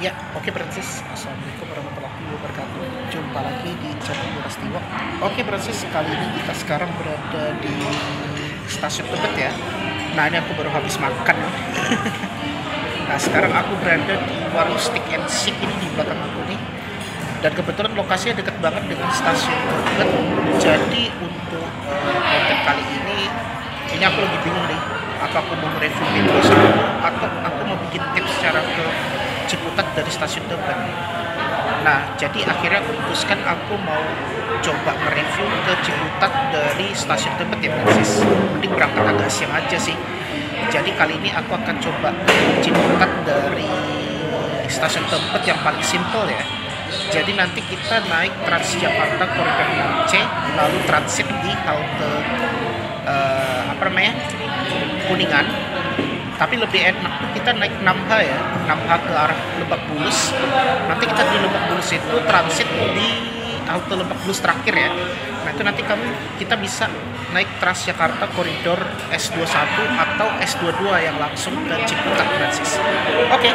Ya, oke Francis. Assalamualaikum warahmatullahi wabarakatuh. Jumpa lagi di channel Murastiwa. Oke Francis, kali ini kita sekarang berada di stasiun Tebet ya. Nah ini aku baru habis makan. Nah sekarang aku berada di warung Stick and Shake ini di belakang aku nih. Dan kebetulan lokasinya dekat banget dengan stasiun Tebet. Jadi untuk konten kali ini aku lagi bingung nih. Apa aku mau review metro atau aku mau bikin tips secara ke Ciputat dari stasiun Tebet. Nah, jadi akhirnya aku putuskan aku mau coba nge-review ke Ciputat dari stasiun Tebet ya, Francis. Mending berangkat agak siang aja sih. Jadi kali ini aku akan coba Ciputat dari stasiun Tebet yang paling simple ya. Jadi nanti kita naik Transjakarta Koridor 6C, lalu transit di halte Kuningan. Tapi lebih enak tuh kita naik 6H ya, 6H ke arah Lebak Bulus. Nanti kita di Lebak Bulus itu transit di halte Lebak Bulus terakhir ya. Nah itu nanti kita bisa naik Transjakarta koridor S21 atau S22 yang langsung ke Ciputat, Francis. Oke,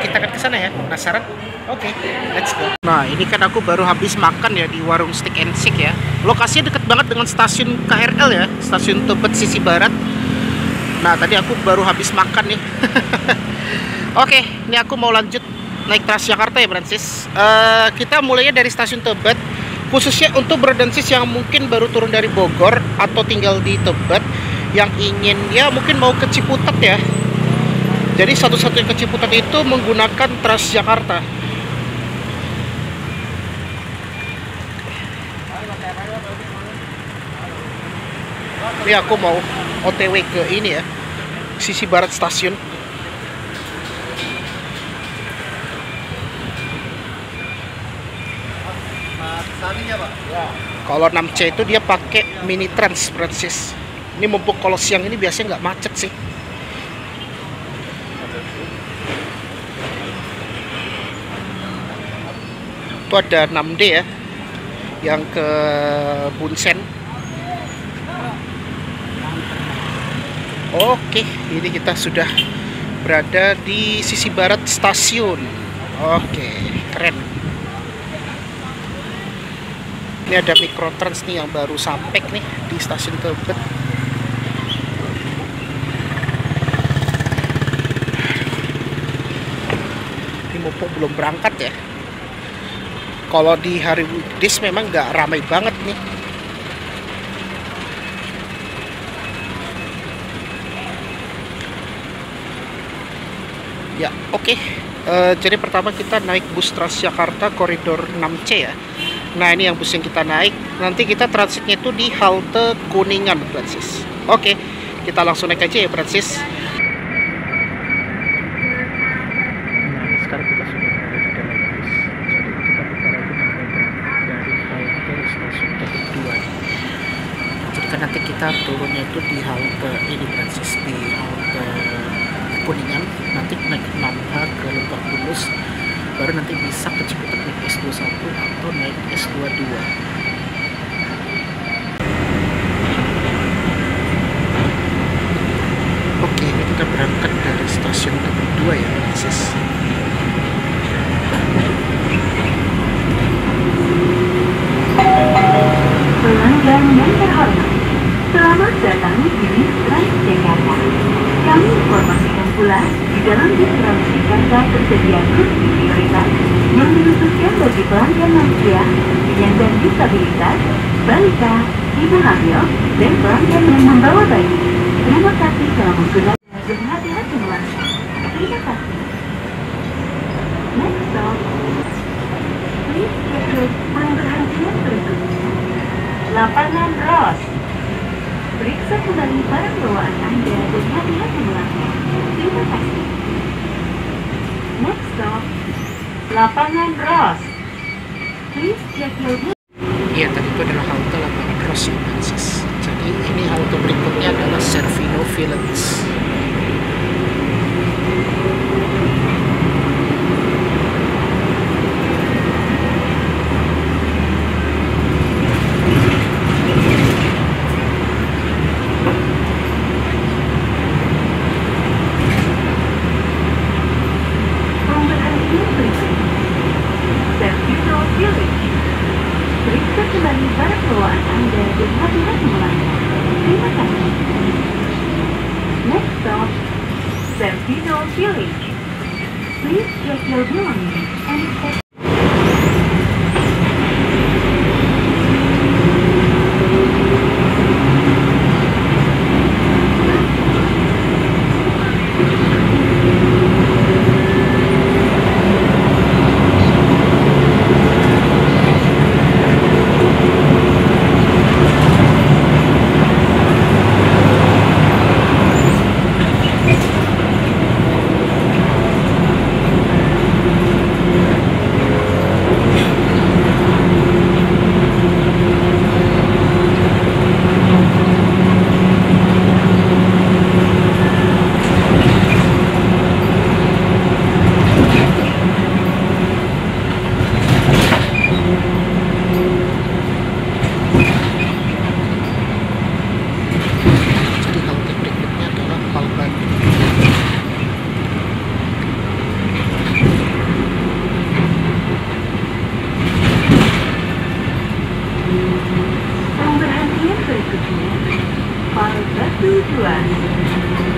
kita akan ke sana ya. Penasaran? Oke, let's go. Nah ini kan aku baru habis makan ya di warung Stick and Shake ya. Lokasinya dekat banget dengan stasiun KRL ya, stasiun Tebet sisi barat. Nah tadi aku baru habis makan nih. Oke, ini aku mau lanjut naik Transjakarta ya Francis. Kita mulainya dari stasiun Tebet, khususnya untuk brodensis yang mungkin baru turun dari Bogor atau tinggal di Tebet, yang ingin ya mungkin mau ke Ciputat ya. Jadi satu-satunya ke Ciputat itu menggunakan Transjakarta. Ini aku mau OTW ke ini ya, sisi barat stasiun. Kalau 6C itu dia pakai mini trans, Francis. Ini mumpung kalau siang ini biasanya nggak macet sih. Itu ada 6D ya, yang ke Bunsen. Oke, ini kita sudah berada di sisi barat stasiun. Oke, keren. Ini ada mikrotrans nih yang baru sampai nih di stasiun Tebet. Ini mumpung belum berangkat ya. Kalau di hari weekdays memang nggak ramai banget nih. Ya, oke. Jadi pertama kita naik bus Transjakarta koridor 6C ya. Nah, ini yang bus yang kita naik. Nanti kita transitnya itu di halte Kuningan, Francis. Oke, kita langsung naik aja ya, Francis. Nah, sekarang kita sudah berada di dalam bus. Jadi kita mulai dari halte stasiun Tebet 2. Jadi kan nanti kita turunnya itu di halte ini, Francis, di halte Kuningan, nanti naik 6H ke Lebak Bulus, baru nanti bisa ke Ciputat naik S21 atau naik S22. Oke, ini kita berangkat dari stasiun Tebet 2 ya, Francis. Pelanggan yang terhormat, selamat datang di bis Transjakarta. Kami informasikan pula, di dalam bis Transjakarta tersedia kursi prioritas yang dikhususkan bagi pelanggan lansia, penyandang disabilitas, balita, ibu hamil, dan pelanggan yang membawa bayi. Terima kasih telah menggunakan dan hati-hati melangkah. Terima kasih. Next stop, please check your pemberhentian berikutnya. Lapangan Ros. Periksa kembali barang bawaan Anda dan hati-hati melangkah. Terima kasih. Next stop, Lapangan Ros. Please check your... Iya, tadi itu adalah halte Lapangan Ros ya, Francis. Jadi ini halte berikutnya adalah Servino Village. Pemberhentian berikutnya. Central Village. Please check your belongings and step.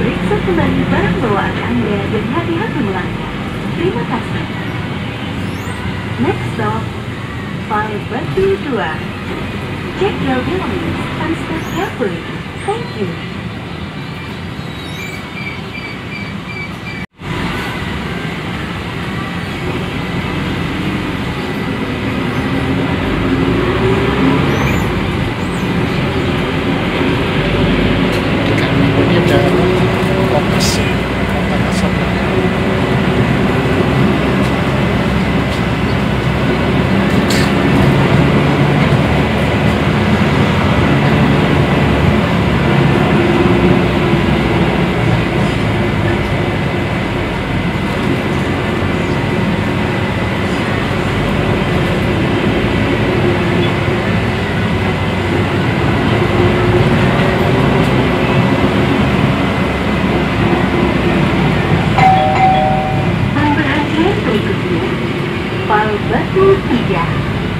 Periksa kembali barang bawaan Anda dan hati-hati melangkah. Terima kasih. Next stop, Palet Batu 2. Check your belongings and step carefully. Thank you.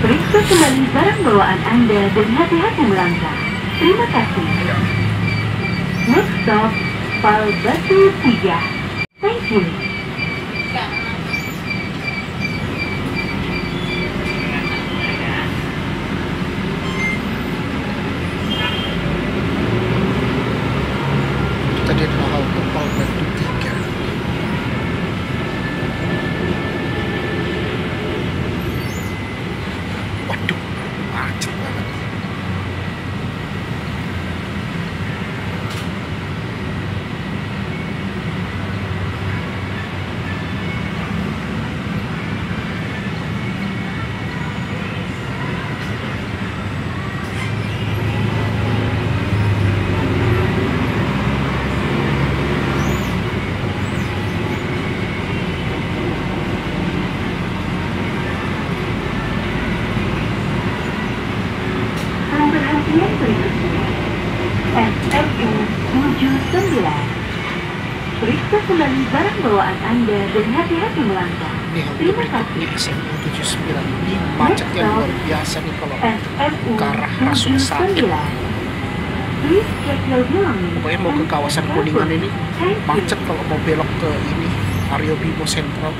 Periksa kembali barang bawaan Anda dan hati-hati melangkah. Terima kasih. Next stop, Palet Batu 3. Thank you. Tadi adalah halte Palet Batu 3. Waduh, macet banget. Pemberhentian berikutnya SMU 79. Periksa kembali barang bawaan Anda dan hati-hati melangkah. Ini halte Terima berikutnya kasih. SMU 79. Ini macetnya luar biasa nih kalau SMU ke arah Rasuna Said. 79. Please check your belongings. Pokoknya mau ke kawasan Kuningan ini macet kalau mau belok ke ini Aryo Bimo Sentral.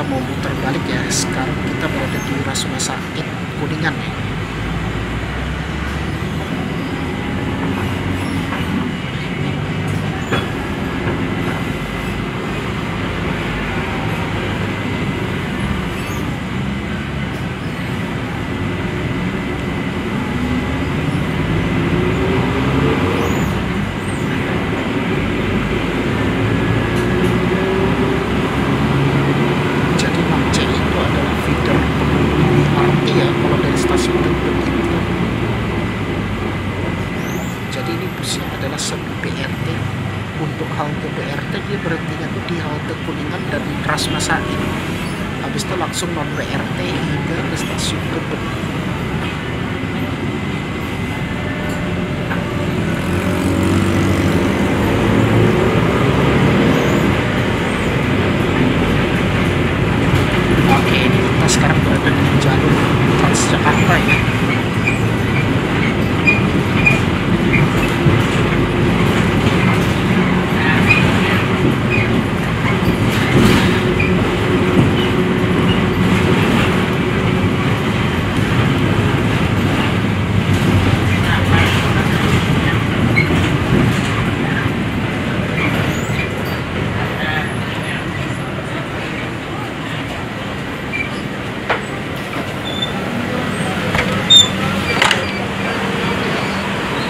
kita mau muter balik ya. Sekarang kita berada di Rasuna Said Kuningan ya. BRT. Untuk halte BRT dia berhentinya tuh di halte Kuningan dan Rasuna Said. Habis itu langsung non BRT hingga ke stasiun Tebet. Oke, kita sekarang berada di jalur Transjakarta ya.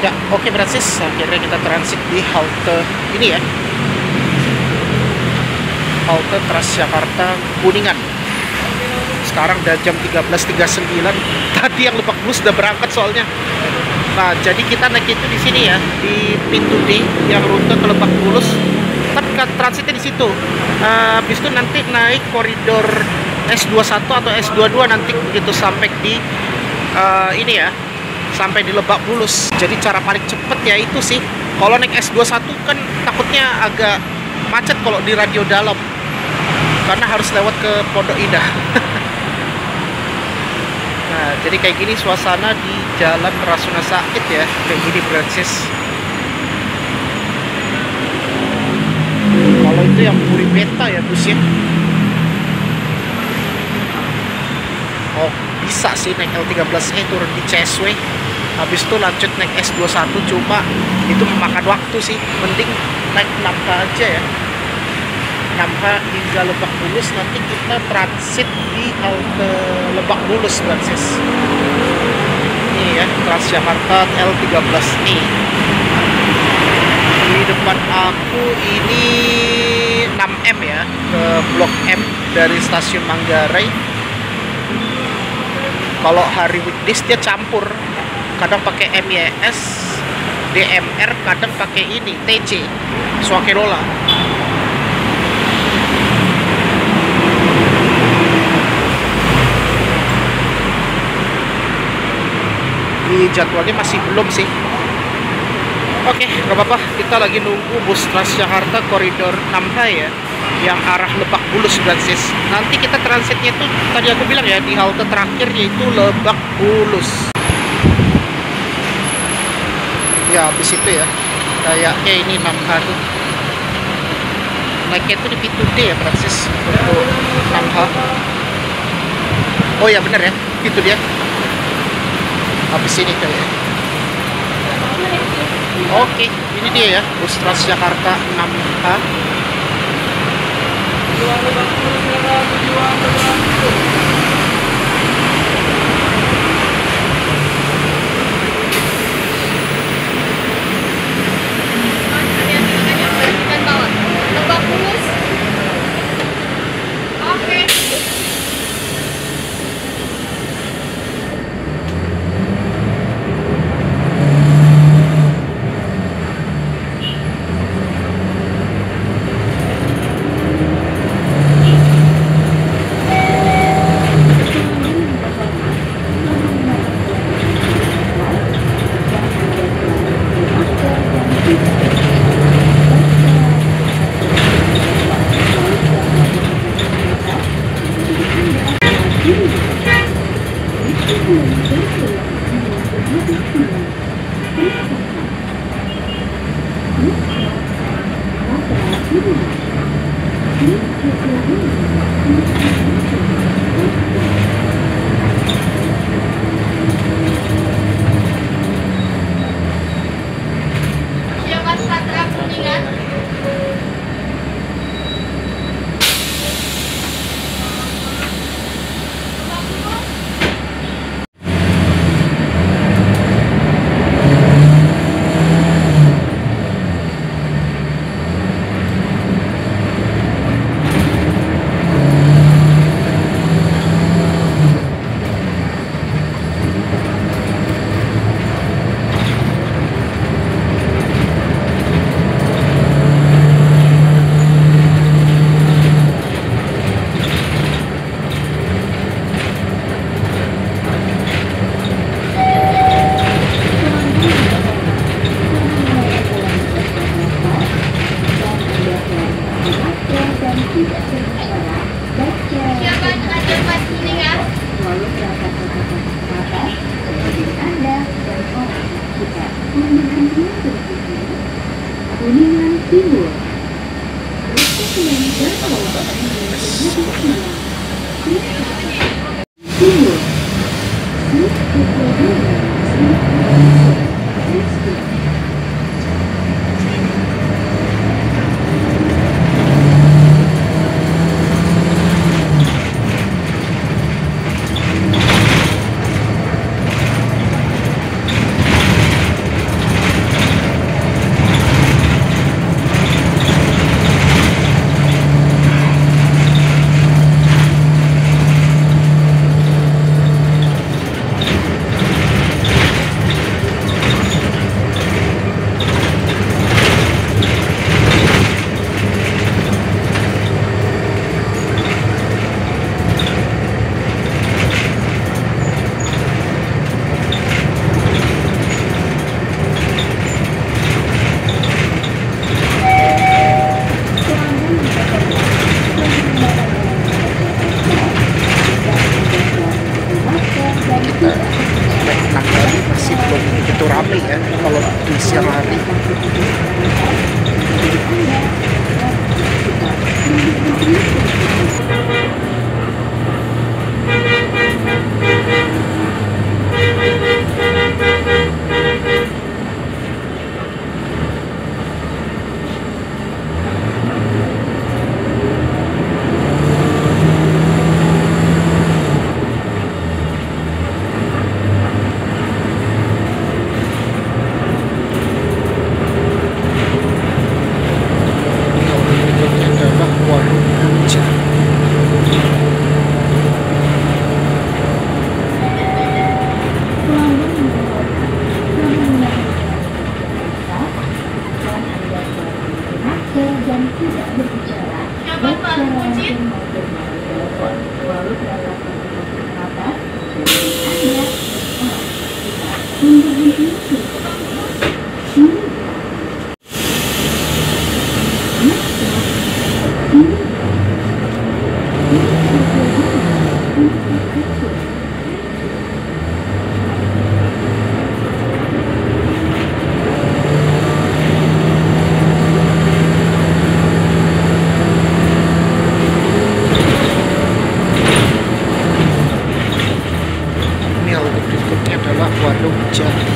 Ya, oke berarti akhirnya kita transit di halte ini ya. Halte Transjakarta Kuningan. Sekarang udah jam 13.39. Tadi yang Lebak Bulus udah berangkat soalnya. Nah, jadi kita naik itu di sini ya, di pintu D yang rute ke Lebak Bulus. Kan transitnya di situ. Habis itu nanti naik koridor S21 atau S22 nanti begitu sampai di ini ya. Sampai di Lebak Bulus. Jadi cara paling cepet ya itu sih. Kalau naik S21 kan takutnya agak macet kalau di radio dalam, karena harus lewat ke Pondok Indah. Nah, jadi kayak gini suasana di Jalan Rasuna Said ya, kayak gini Brancis. Kalau itu yang Puri Beta ya busnya. Oh, bisa sih naik L13E turun di CSW. Habis itu lanjut naik S21, cuma itu memakan waktu sih. Mending naik 6H aja ya. 6H hingga Lebak Bulus, nanti kita transit di halte Lebak Bulus Brancis. Ini ya, Transjakarta L13E. Di depan aku ini 6M ya, ke Blok M dari stasiun Manggarai. Kalau hari weekdays dia campur, kadang pakai MYS, DMR, kadang pakai ini TC, Swakelola. Di jadwalnya masih belum sih. Oke, gak apa-apa, kita lagi nunggu bus Transjakarta koridor 6H ya, yang arah Lebak Bulus Brancis. Nanti kita transitnya tuh tadi aku bilang ya, di halte terakhir yaitu Lebak Bulus. Ya habis itu ya, kayaknya ini 6H tuh naiknya itu di pintu D ya Brancis untuk 6H. Oh ya bener ya, itu dia habis ini kayaknya. Oke, ini dia ya, bus Transjakarta 6H. Lebak Bulus. Oke. Ini halte berikutnya adalah Warung Jati.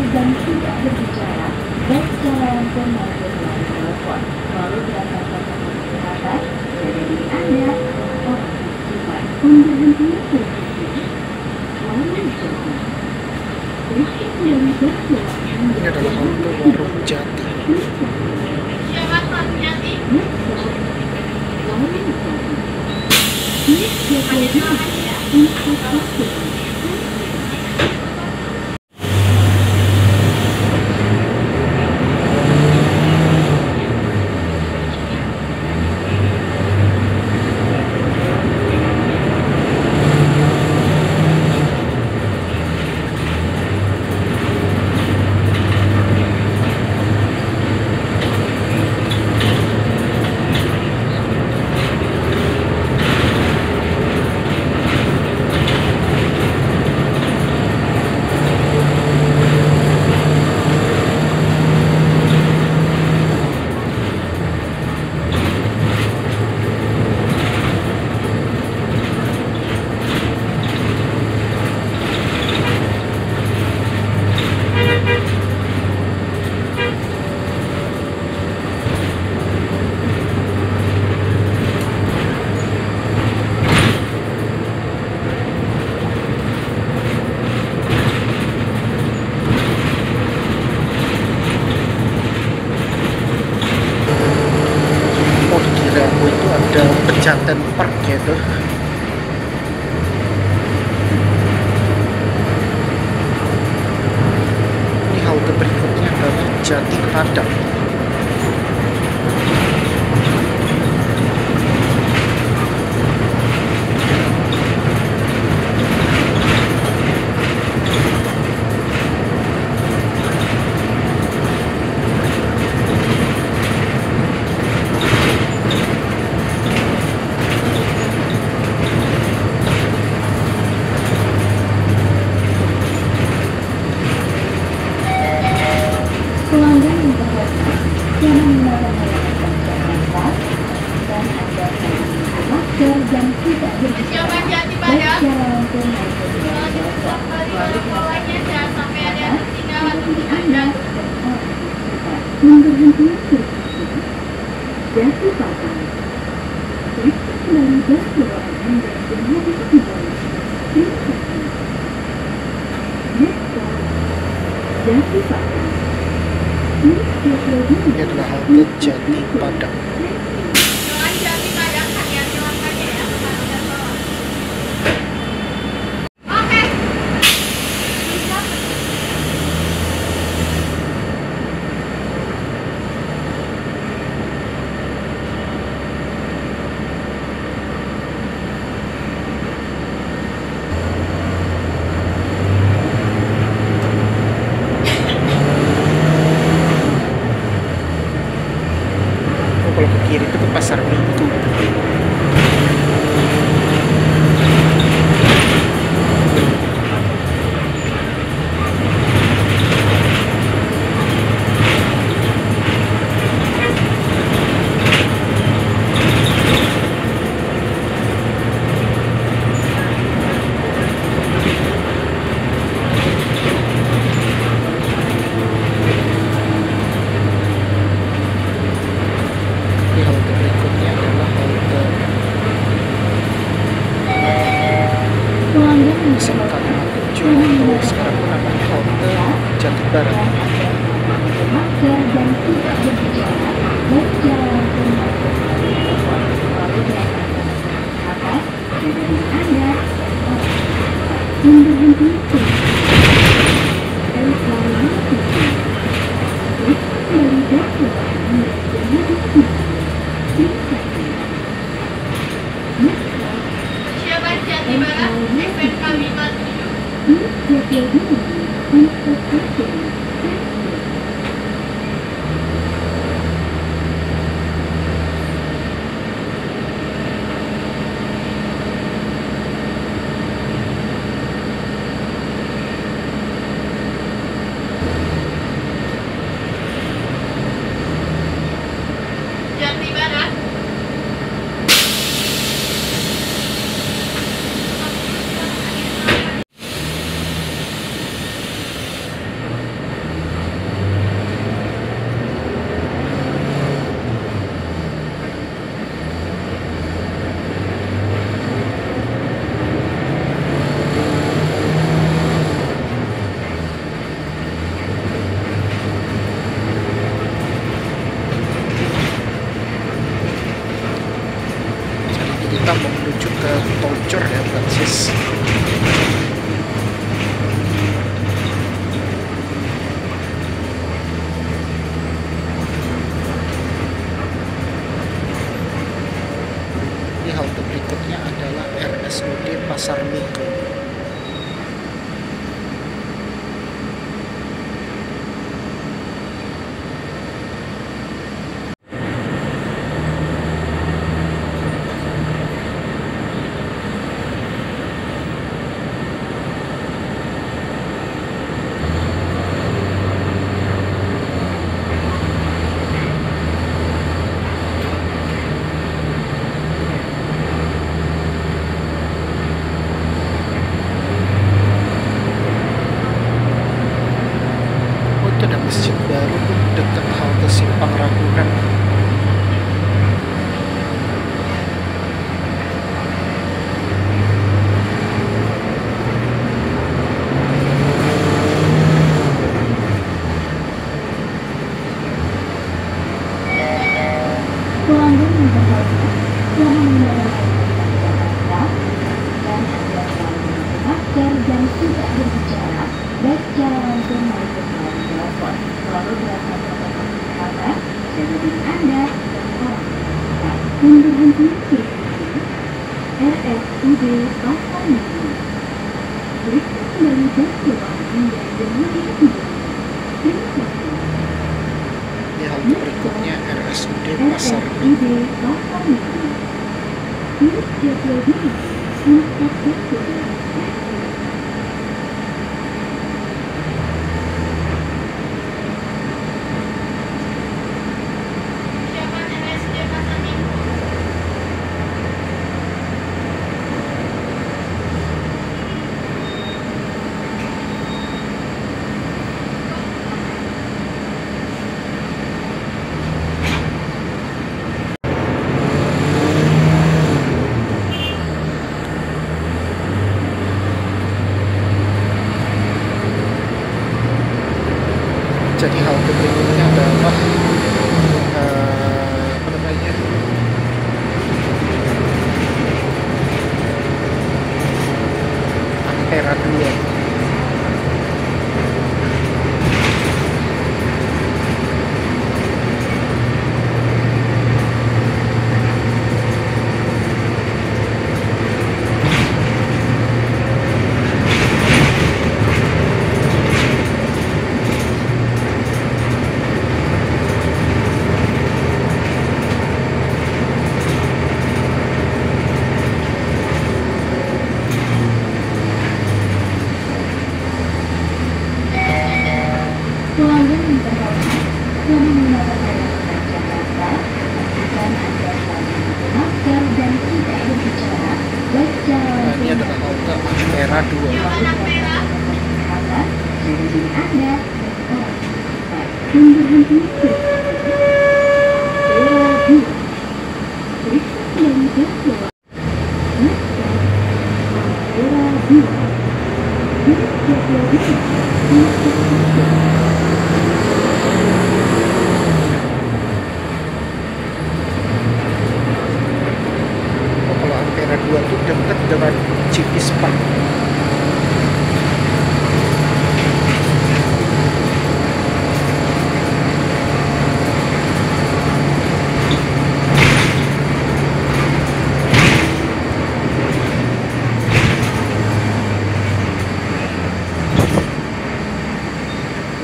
Dan tidak berbicara baik secara langsung maupun melalui telepon melalui perangkat kesehatan pada diri Anda atau orang sekitar. Pemberhentian berhenti Warung Jati. Ini adalah halte Warung Jati. Siapa Warung Jati? Warung Jati. Ada Pejaten Park gitu. Ini halte berikutnya adalah Jati Padang. Pelanggan yang berhati, jangan menggunakan masker dan Anda harus menggunakan masker dan tidak berbicara Siapa Jati baik Padang? secara langsung maupun melalui telepon melalui Bawahnya jangan sampai ada yang tertinggal atau diri tidak Anda ada. dan orang sekitar. Pemberhentian berhenti Jati Padang. Periksa kembali gas bawaan Anda dan habis kembali. Terima kasih. Next stop, Jati Padang. Ini adalah halte Jati Padang. Jangan Jati Padang, hati-hati langkahnya ya. Kalau udah bawah. Oke. Bisa. barat. Masker dan tidak berbicara, baik jalan lalu gerakan atas, jadi Anda berhenti dan selalu mengikuti. Terus kembali dan Siapa Jati Barat SMK 57. Jati Barat. Jadi kita mau menuju ke Tol Cor ya, Francis. Di halte berikutnya adalah RSUD Pasar Minggu. Oh, itu ada masjid baru tuh dekat halte Simpang Ragunan. pelanggan yang berhormat telah menggunakan Jakarta dan Anda selalu memakai masker dan tidak berbicara, baik secara langsung maupun melalui telepon. Selalu berasa protokol kesehatan, jaga diri Anda dan orang terdekat. Dan berhenti di RSUD Pasar Minggu. Periksa kembali dan keluar Anda dan lebih tidur. Terima kasih. Di halte berikutnya RSUD Pasar Minggu. RSUD Pasar Minggu. Terus jaga diri untuk betul. Siapa RSUD Pasar Minggu? Jadi halte berikutnya adalah apa namanya, Ampera 2. Pelanggan yang terhormat telah menggunakan layanan Jakarta, pastikan Anda selalu memakai masker dan tidak berbicara, baik secara Nah, ini langsung adalah halte Ampera 2. Siapa Ampera? kesehatan, jaga diri Anda dan orang terdekat. Dan berhenti Ampera 2. Periksa kembali dan keluar. Masker Ampera 2. Terus jaga diri untuk betul. Ampera 2 tuh dekat dengan Civis Park. Ini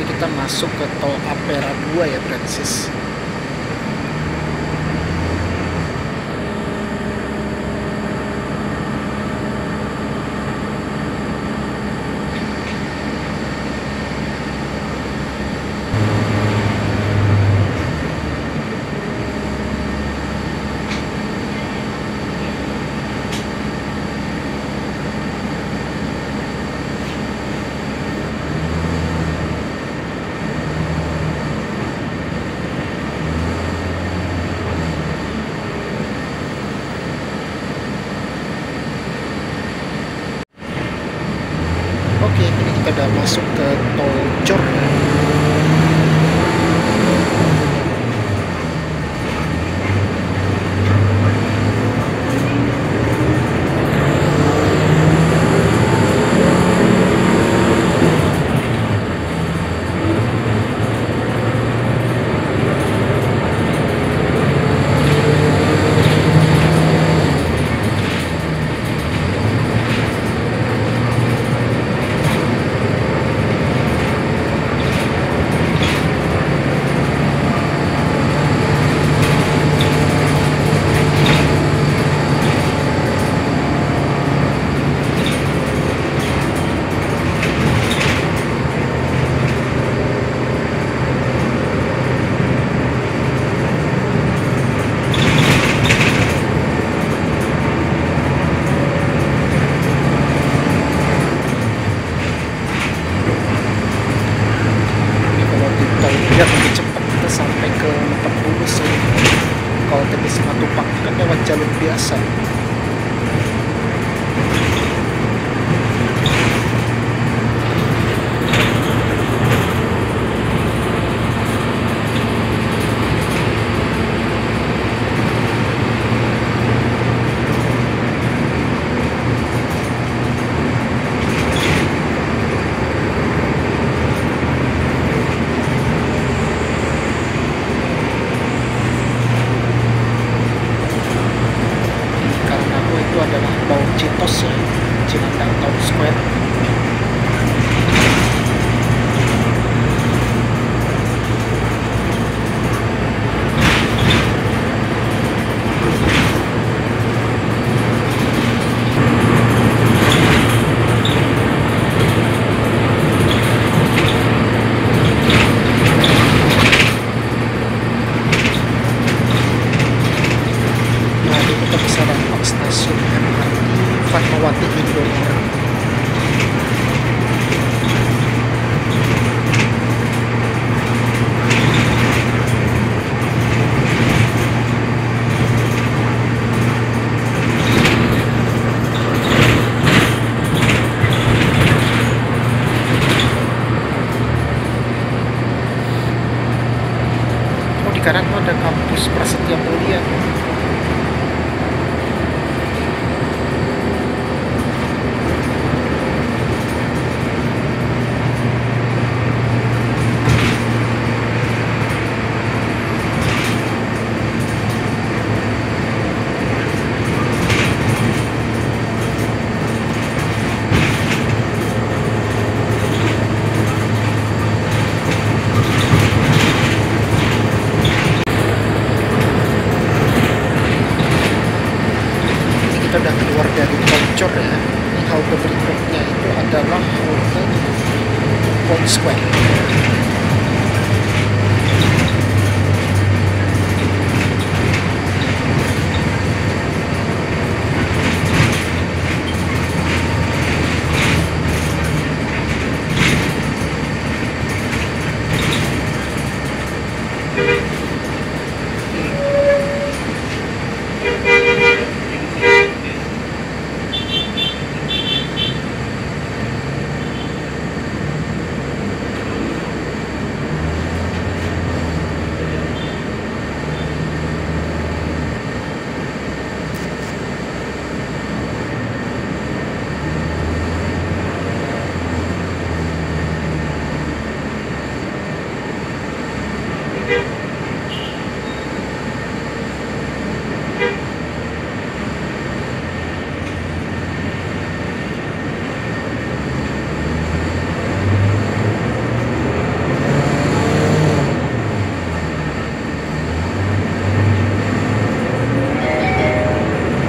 kita masuk ke tol Ampera 2 ya, Francis. Oke, ini kita udah masuk ke tol Cor. Lihat lebih cepat kita sampai ke Lebak Bulus ya. Kalau tadi Simatupang kan lewat jalur biasa. Karena aku itu adalah Bau Citos ya, Cinandang Town Square. Nah, ini kita bisa rampak stasiun MRT Fatmawati Indonesia. Oh, di kanan tuh ada kampus Prasetya Mulia. Ini kita udah keluar dari tol Cor ya. Ini halte berikutnya itu adalah halte Town Square.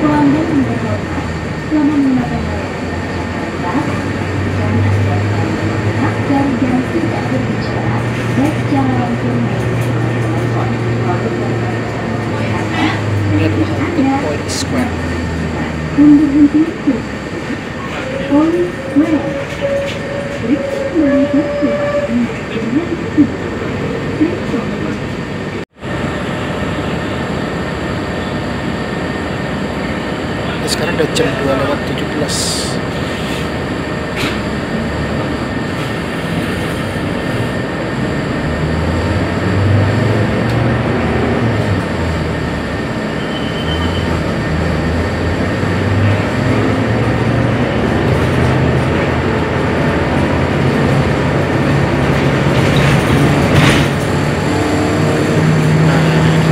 Pelanggan yang terhormat, selama menggunakan layanan Transjakarta, kami akan selalu mendengar dan tidak berbicara, baik secara langsung maupun melalui telepon. Produk layanan Transjakarta Lihat halte Point Square. berhenti di Point Square. Periksa kembali persiapan dengan Sekarang udah jam 2:17.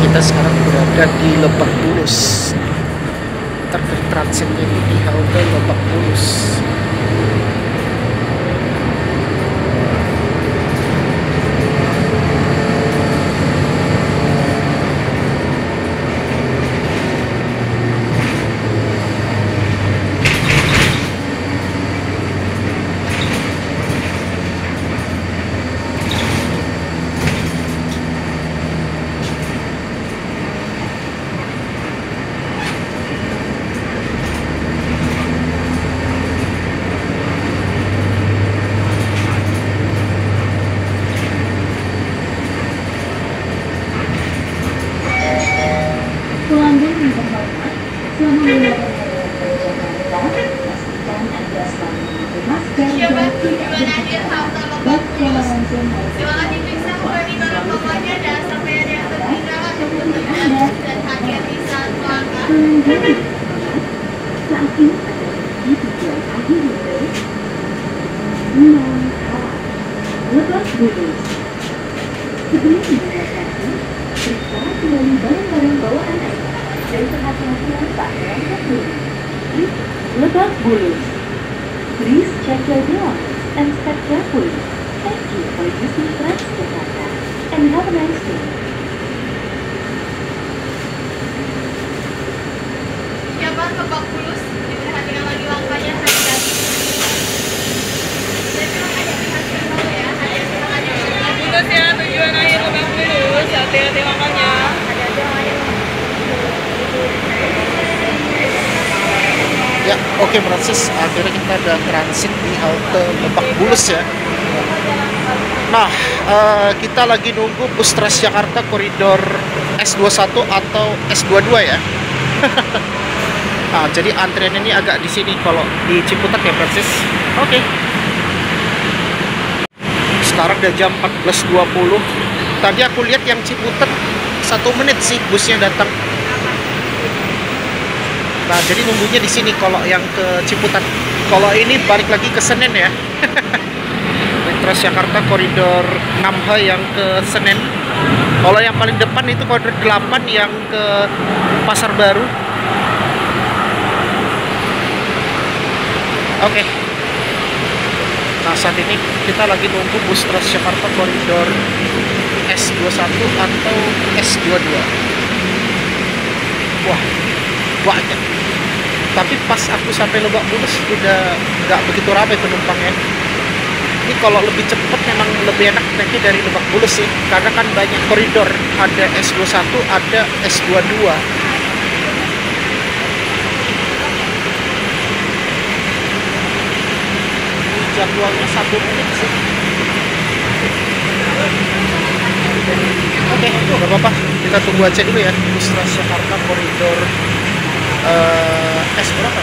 Kita sekarang berada di Lebak Bulus. Transitnya ini di halte Lebak Bulus. pelanggan yang terhormat, selama menggunakan layanan Transjakarta, pastikan Anda selalu memakai masker Siapa dan tidak tujuan akhir berbicara, halte Lebak baik secara Bulus? langsung maupun Silakan diperiksa kembali barang pokoknya dan sampai ada yang tertinggal ataupun terjatuh dan hati-hati saat melangkah. pelanggan yang terhormat, saat ini Anda di tujuan akhir rute 6H Lebak Bulus. Sebelum diberangkatkan, periksa kembali barang-barang bawaan Anda dan kehati-hatian saat berangkat dulu. Lebak Bulus. Please check your belongings and step carefully. Thank you for using Transjakarta and have a nice day. Siapa Lebak Bulus? Diperhatikan lagi langkahnya, hati-hati. Dan terima kasih perhatian dulu ya, hati-hati makanya. Bulus ya, tujuan akhir Lebak Bulus. Hati-hati makanya. Hati-hati makanya. Ya, oke Francis, akhirnya kita ada transit di halte Lebak Bulus ya. Nah, kita lagi nunggu bus Transjakarta koridor S21 atau S22 ya. Nah, jadi antrian ini agak di sini kalau di Ciputat ya Francis. Oke. Sekarang udah jam 14.20. Tadi aku lihat yang Ciputat 1 menit sih busnya datang. Nah, jadi nunggunya di sini kalau yang ke Ciputat. Kalau ini balik lagi ke Senen ya. Transjakarta koridor 6H yang ke Senen. Kalau yang paling depan itu koridor 8 yang ke Pasar Baru. Oke. Nah, saat ini kita lagi nunggu bus Transjakarta koridor S21 atau S22. Wah, banyak. Tapi pas aku sampai Lebak Bulus udah nggak begitu ramai penumpangnya. Ini kalau lebih cepat memang lebih enak nanti dari Lebak Bulus sih, karena kan banyak koridor, ada S21, ada S22. Ini jadwalnya 1 menit sih. Oke, nggak apa-apa, kita tunggu aja dulu ya bus Transjakarta koridor S berapa?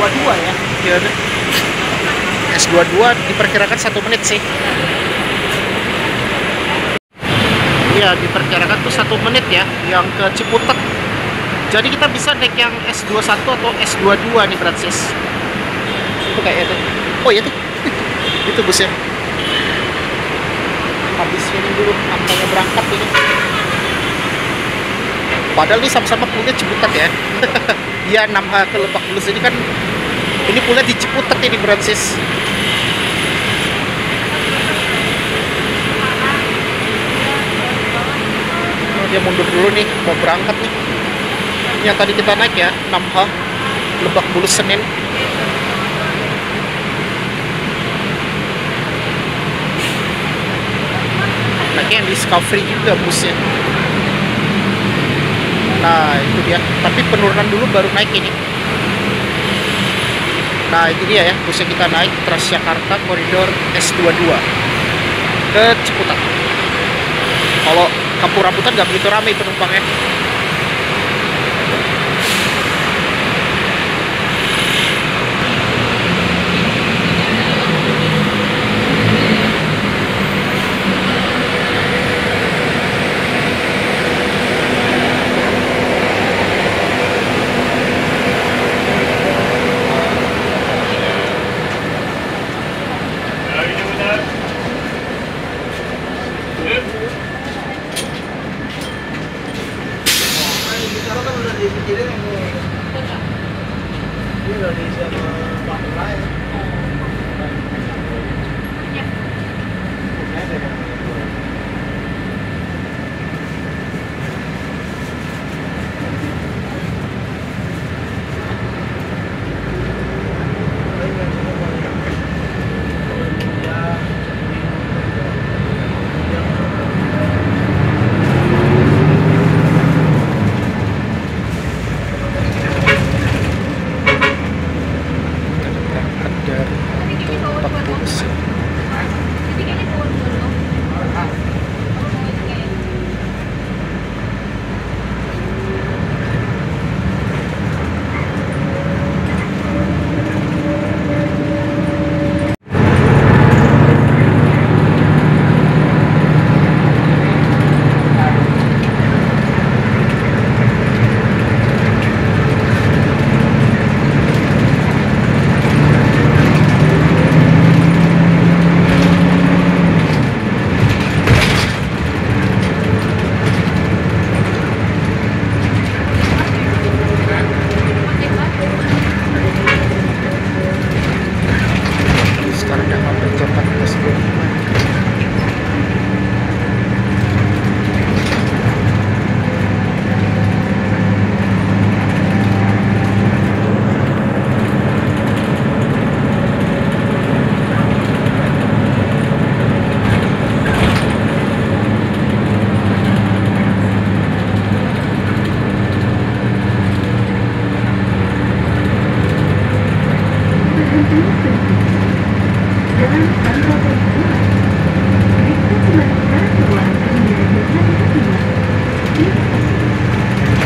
22 ya. Iya, S22 diperkirakan 1 menit sih. Iya, diperkirakan tuh 1 menit ya yang ke Ciputat. Jadi kita bisa naik yang S21 atau S22 nih Francis. Itu kayak itu. Oh iya tuh. Itu busnya. Habis ini dulu angkanya berangkat ini. Padahal ini sama-sama punya Ciputat ya. Iya, 6H ke Lebak Bulus ini kan, ini punya di Ciputat ini Francis. Oh, dia mundur dulu nih, mau berangkat nih. yang tadi kita naik ya, 6H Lebak Bulus Senen. Naiknya yang Discovery juga busnya. Nah itu dia, tapi penurunan dulu baru naik ini. Nah itu dia ya, busnya kita naik Transjakarta koridor S22 ke Ciputat. Kalau Kampung Rambutan nggak begitu ramai penumpangnya.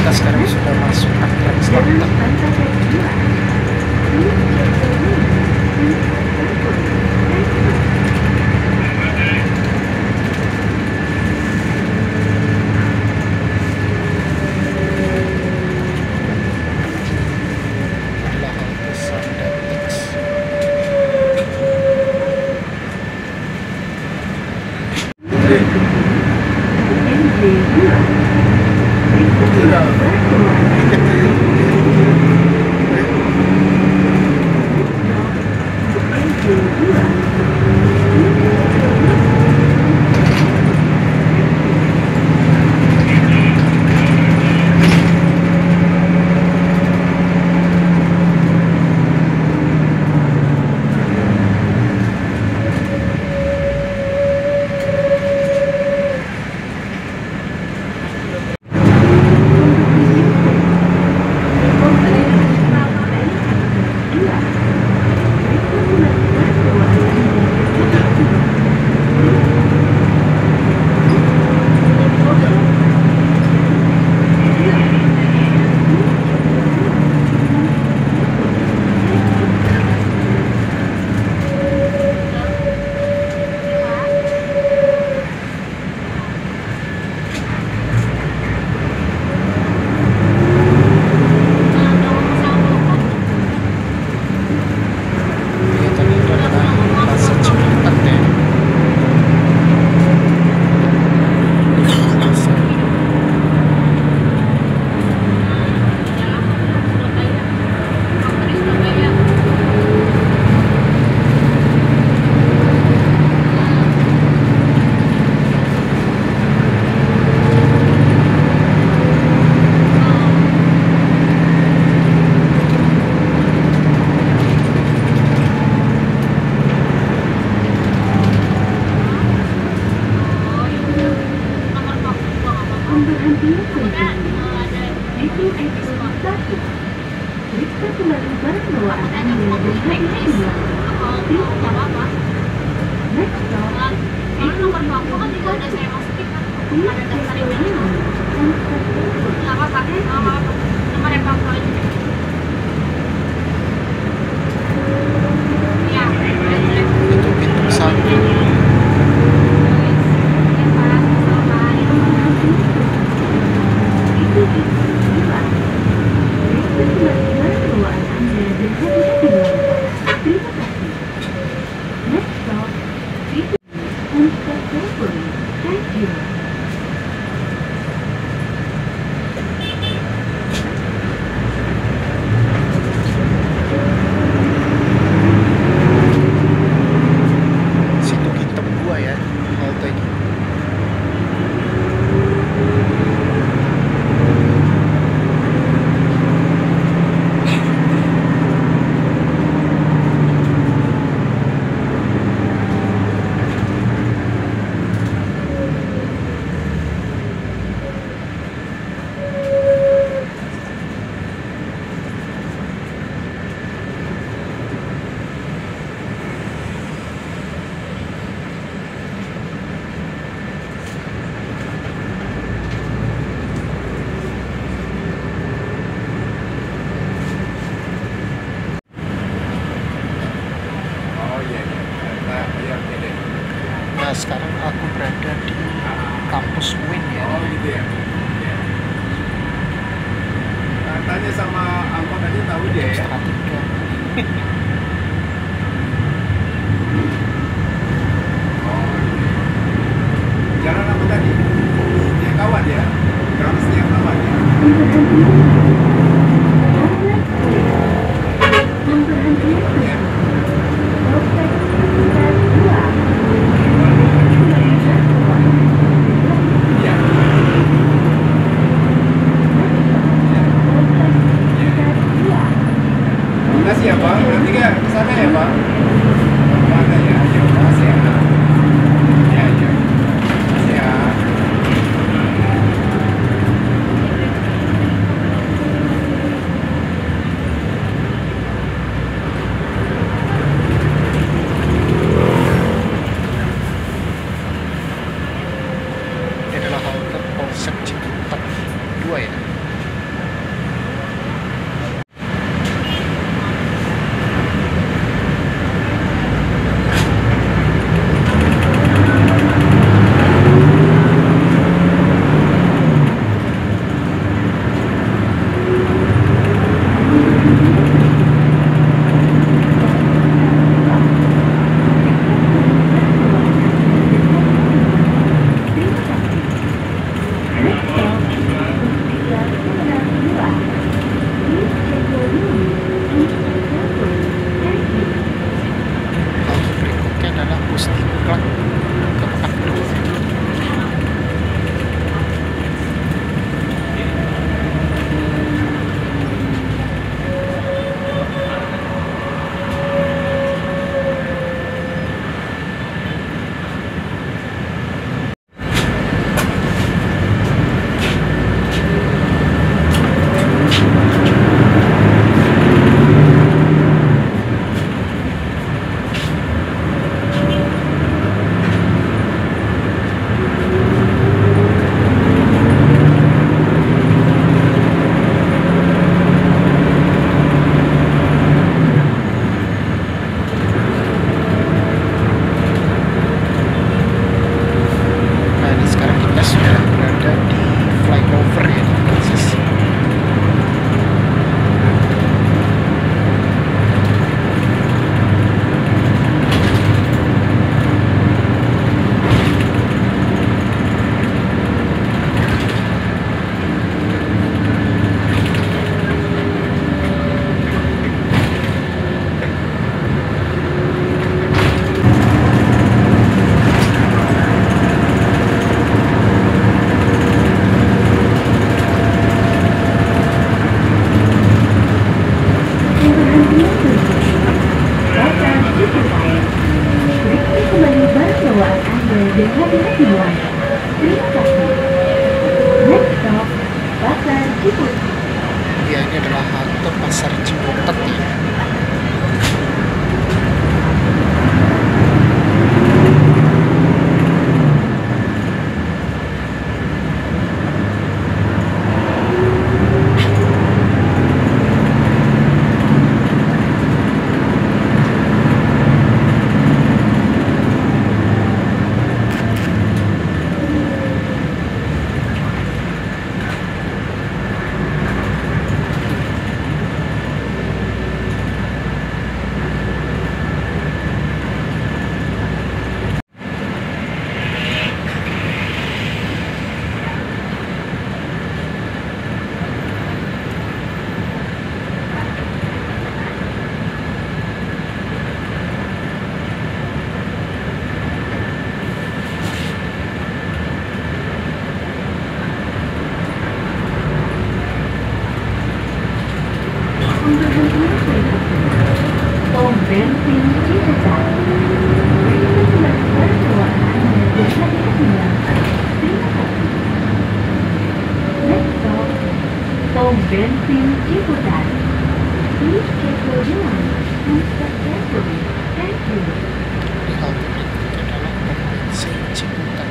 Kita sekarang sudah masuk Aktrak Selatan. Adalah halte Sandan X. 1. Periksa kembali barang bawaan Anda dan hati-hati di belakang. Terima kasih. Next stop, Kalau nomor telepon kan juga udah saya masukin kan. please Ada check daftar your email. email and step forward. Nggak apa-apa, nggak apa-apa. Nomor yang kamu aja. Iya, boleh. Itu pintu satu. Itu pintu 2. Periksa kembali barang bawaan Anda dan hati-hati di belakang. Terima kasih. Next stop, pintu and step forward. Thank you. Situ hitam 2 ya, halte ini. Nah, sekarang aku berada di kampus UIN ya. Tanya sama angkot aja tahu dia ya. Salatiga. Jalan apa tadi? Setia kawan ya. Jalan setia kawan ya. Ya. Ya. Makasih ya Bang. Nanti ke sana ya Bang. Mana ya? Ya, makasih ya. Ya, ya. Makasih ya. Ini adalah halte Polsek Ciputat 2 ya. Halte berikutnya adalah Pusdiklat Kepak 2. Nah, ini sekarang kita sudah berada di flyover ya, di posisi. Periksa kembali barang bawaan Anda dan hati-hati di belakang. Terima kasih. Next stop, Pasar Ciputat. dia ini adalah halte Pasar Ciputat ya. Pom bensin Ciputat. Kita sudah bersuara dan hati-hatinya. Terima kasih. Next stop, pom bensin Ciputat. Please check your belongings and step carefully. Thank you. Di halte berikutnya adalah pom bensin Ciputat.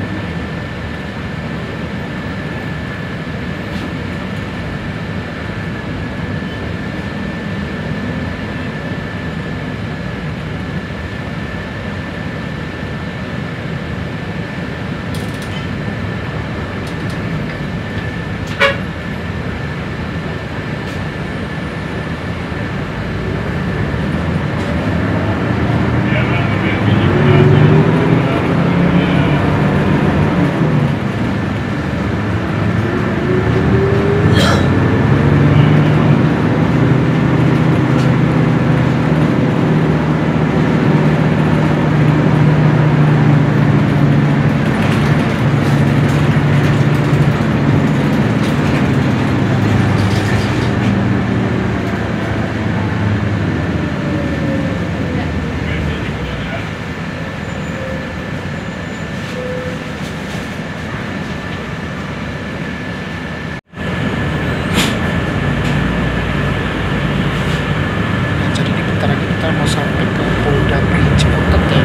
Jadi bentar lagi kita mau sampai ke Polda Ciputat ya.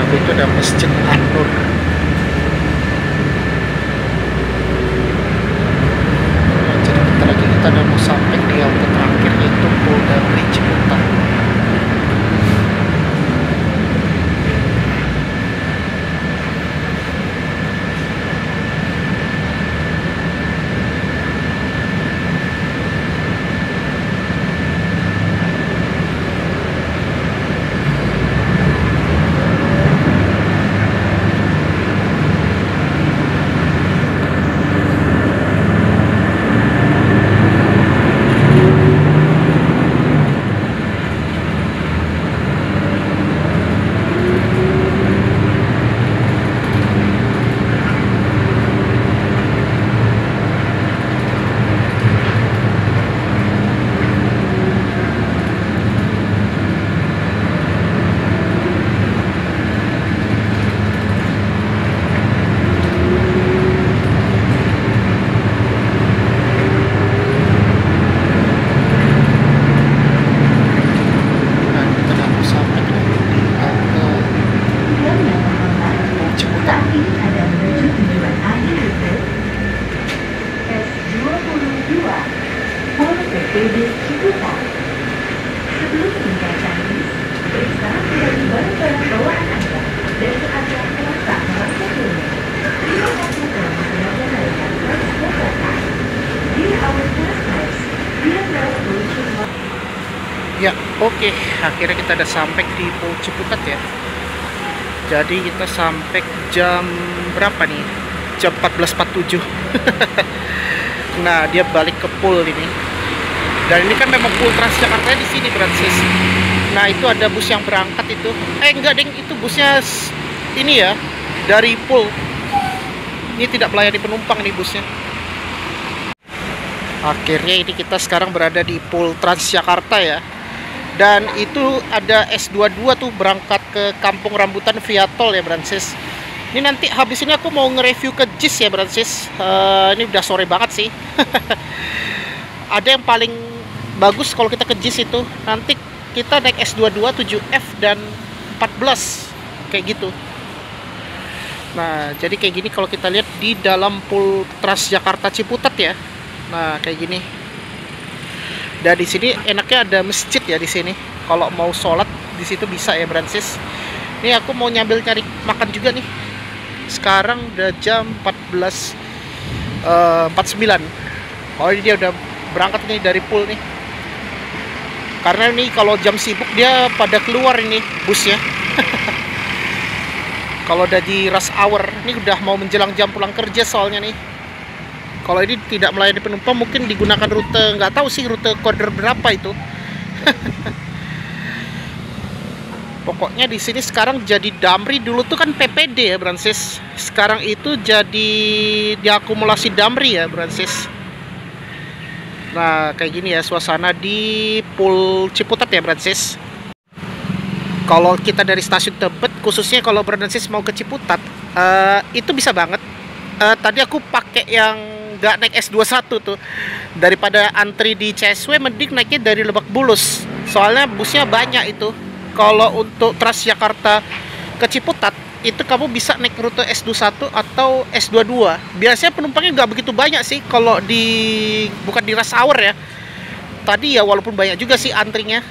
Itu ada Masjid An-Nur. Jadi bentar lagi kita udah mau sampai di halte terakhir yaitu Polda Ciputat. PD Ciputat. Sebelum mendatangi, periksa dari barang-barang bawaan Anda dan keadaan terletak merangkaknya. Terima kasih telah menggunakan layanan Transjakarta. Dear our customers, we are now approaching. Ya, oke. Akhirnya kita udah sampai di Pul Ciputat ya. Jadi kita sampai jam berapa nih? Jam 14.47. Nah, dia balik ke Pul ini. Dan ini kan memang Pul Transjakarta di sini, Francis. Nah, itu ada bus yang berangkat itu. Enggak, deng, itu busnya ini ya, dari Pul. Ini tidak melayani penumpang nih busnya. Akhirnya ini kita sekarang berada di Pul Transjakarta ya. Dan itu ada S22 tuh berangkat ke Kampung Rambutan via tol ya, Francis. Ini nanti habis ini aku mau nge-review ke JIS ya, Francis. Ini udah sore banget sih. Ada yang paling bagus kalau kita ke JIS itu, nanti kita naik S22 7F dan 14 kayak gitu. Nah, jadi kayak gini kalau kita lihat di dalam Pul Transjakarta Ciputat ya. Nah, kayak gini. Dan di sini enaknya ada masjid ya di sini. Kalau mau sholat di situ bisa ya, Francis. Ini aku mau nyambil cari makan juga nih. Sekarang udah jam 14.49. Oh, ini dia udah berangkat nih dari Pul nih. Karena ini kalau jam sibuk dia pada keluar ini busnya. Kalau udah di rush hour, ini udah mau menjelang jam pulang kerja soalnya nih. Kalau ini tidak melayani penumpang, mungkin digunakan rute, nggak tahu sih rute koridor berapa itu. Pokoknya di sini sekarang jadi Damri, dulu tuh kan PPD ya, Francis. Sekarang itu jadi diakumulasi Damri ya, Francis. Nah, kayak gini ya suasana di Pul Ciputat ya, Francis. Kalau kita dari stasiun Tebet, khususnya kalau Francis mau ke Ciputat, itu bisa banget. Tadi aku pakai yang nggak naik S21 tuh, daripada antri di CSW, mending naiknya dari Lebak Bulus. Soalnya busnya banyak itu. Kalau untuk Transjakarta ke Ciputat, itu kamu bisa naik rute S21 atau S22. Biasanya penumpangnya nggak begitu banyak sih kalau bukan di rush hour ya. Tadi ya walaupun banyak juga sih antrinya.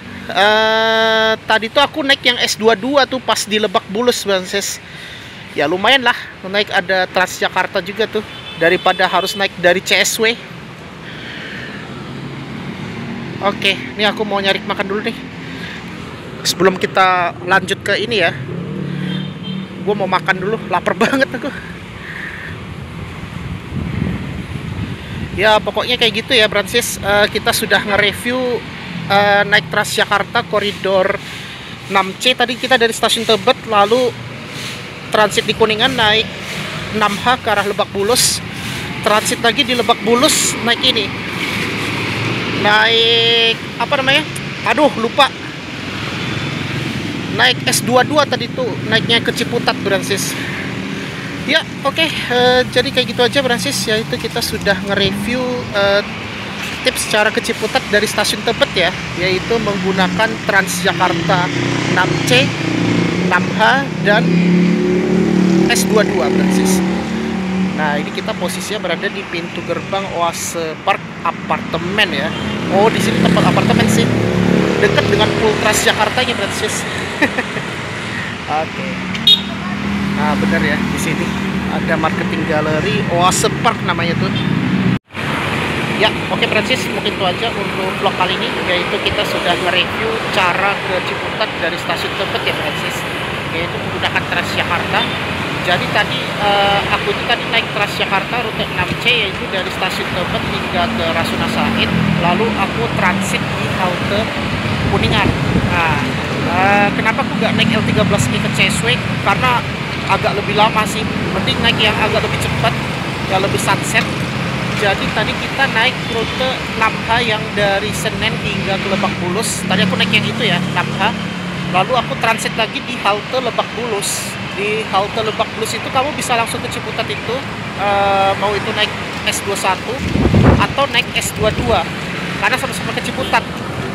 Tadi tuh aku naik yang S22 tuh pas di Lebak Bulus, Francis. Ya lumayan lah, naik ada Transjakarta juga tuh, daripada harus naik dari CSW. Oke, ini aku mau nyari makan dulu nih. Sebelum kita lanjut ke ini ya, gue mau makan dulu, lapar banget aku. Ya pokoknya kayak gitu ya, Francis. Kita sudah nge-review naik Transjakarta koridor 6C. Tadi kita dari stasiun Tebet, lalu transit di Kuningan, naik 6H ke arah Lebak Bulus, transit lagi di Lebak Bulus, naik ini, naik apa namanya, aduh lupa, naik S22 tadi tuh, naiknya ke Ciputat, Francis. Ya oke, jadi kayak gitu aja, Francis. Yaitu kita sudah nge-review tips cara ke Ciputat dari stasiun Tebet ya, yaitu menggunakan Transjakarta 6C, 6H, dan S22, Francis. Nah, ini kita posisinya berada di pintu gerbang Oase Park apartemen ya. Oh, di sini tempat apartemen sih, dekat dengan Pul Transjakartanya, Francis. Oke. Nah, benar ya, di sini ada marketing galeri Oase Park namanya tuh. Ya, oke, Francis, mungkin itu aja untuk vlog kali ini, yaitu kita sudah nge-review cara ke Ciputat dari stasiun Tebet ya, Francis, yaitu menggunakan Transjakarta. Jadi tadi aku itu tadi naik Transjakarta rute 6C, yaitu dari stasiun Tebet hingga ke Rasuna Said, lalu aku transit di halte Kuningan. Nah, kenapa aku nggak naik L13 ke CSW? Karena agak lebih lama sih, mending naik yang agak lebih cepat, yang lebih sunset. Jadi tadi kita naik rute 6H yang dari Senen hingga ke Lebak Bulus. Tadi aku naik yang itu ya, 6H. Lalu aku transit lagi di halte Lebak Bulus. Di halte Lebak Bulus itu kamu bisa langsung ke Ciputat itu, mau itu naik S21 atau naik S22. Karena sama-sama ke Ciputat.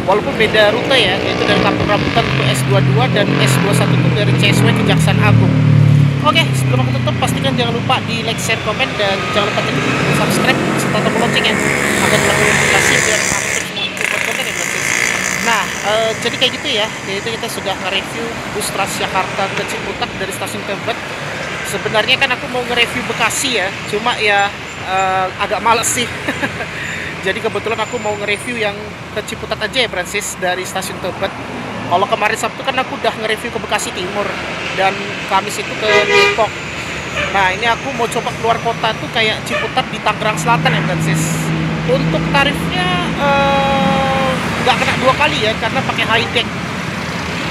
Walaupun beda rute ya, yaitu dari Kampung Rambutan untuk S22 dan S21 itu dari CSW ke Kejaksaan Agung. Oke, sebelum aku tutup, pastikan jangan lupa di like, share, komen, dan jangan lupa subscribe serta tombol lonceng ya, agar mendapatkan notifikasi biar update semua. jadi kayak gitu ya. Jadi kita sudah nge-review bus Transjakarta ke Ciputat dari stasiun Tebet. Sebenarnya kan aku mau nge-review Bekasi ya, cuma ya agak males sih. Jadi kebetulan aku mau nge-review yang ke Ciputat aja ya, Francis, dari stasiun Tebet. Kalau kemarin Sabtu kan aku udah nge-review ke Bekasi Timur, dan Kamis itu ke Depok. Nah, ini aku mau coba keluar kota tuh kayak Ciputat di Tangerang Selatan ya, Francis. Untuk tarifnya nggak kena 2 kali ya, karena pakai high deck.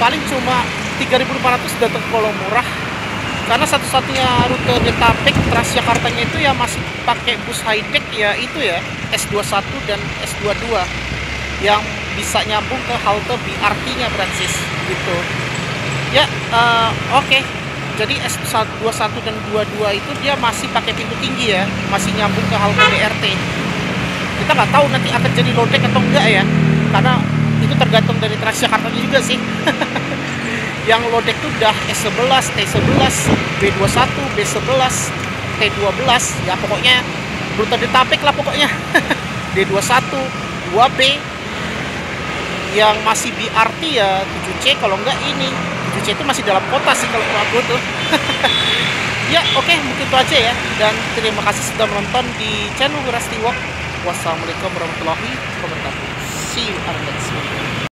Paling cuma 3.500 datang ke Pulau Murah. Karena satu-satunya rute Detapek Transjakartanya itu ya masih pakai bus high deck ya, itu ya S21 dan S22 yang bisa nyambung ke halte BRT-nya, Francis, gitu. Ya, oke. Jadi S21 dan 22 itu dia masih pakai pintu tinggi ya, masih nyambung ke halte BRT. Kita nggak tahu nanti akan jadi low deck atau enggak ya, karena itu tergantung dari Transjakartanya juga sih. Yang low deck itu udah S11, T11, B21, B11, T12, ya pokoknya rute Detapek lah pokoknya. D21, 2B, yang masih BRT ya 7C, kalau enggak ini 7C itu masih dalam kota sih kalau aku tuh. Ya oke, mungkin itu aja ya, dan terima kasih sudah menonton di channel Wirasti Walk. Wassalamualaikum warahmatullahi wabarakatuh. See you on the next one.